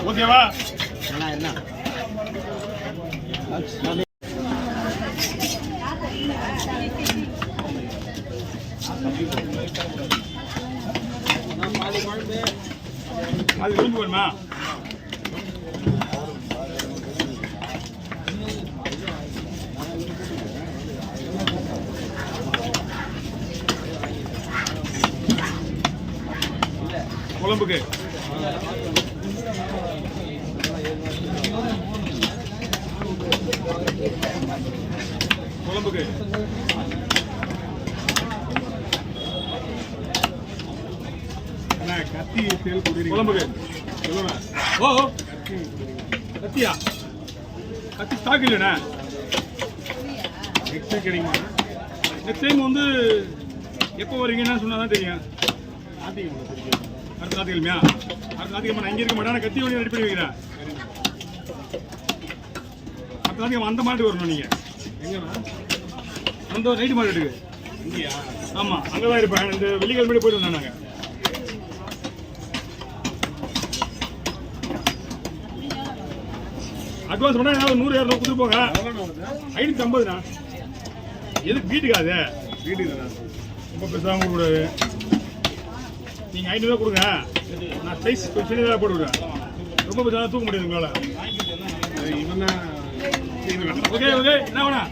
ஓகேவா? என்ன அது விரும்பு வேணுமா? குழம்புக்கு குழம்புக்கு கத்தி தேல் குழம்புக்கு ஓ கத்தியா? கத்தி ஸ்டாக் இல்லைண்ணா. நெக்ஸ்ட் கிடைக்குமா? நெக்ஸ்ட் டைம் வந்து எப்போ வரீங்கன்னு சொன்னால் தான் தெரியும். அடுத்த ஞாயிற்றுக்கிழமையா? அடுத்த ஞாயிற்றுக்கிழமை நான் இங்கே இருக்க மாட்டேன். கத்தி வண்டி ரெடி பண்ணி வைக்கிறேன். அடுத்த ஞாயிற்றுக்கிழமை அந்த மாட்டுக்கு வரணும். நீங்கள் எங்கண்ணா? அந்த நைட்டு மார்க்கெட்டுக்கு. இங்கேயா? ஆமாம், அங்கே தான் இருப்பேன். இந்த வெள்ளிக்கிழமை போயிட்டு வந்தேன். நாங்கள் அட்வான்ஸ் பண்ணால் ஏதாவது 100-200 கொடுத்துட்டு போங்க. 550ண்ணா. எதுக்கு வீட்டுக்கு? அது வீட்டுக்கு தானே. ரொம்ப பெருசாக கொடுக்கூடாது. நீங்கள் 500 கொடுங்க. நான் சைஸ் சின்னதாக போட்டுவிடுவேன். ரொம்ப பெருசாக தூக்க முடியாது உங்களால். ஓகே ஓகே, என்ன வேணா?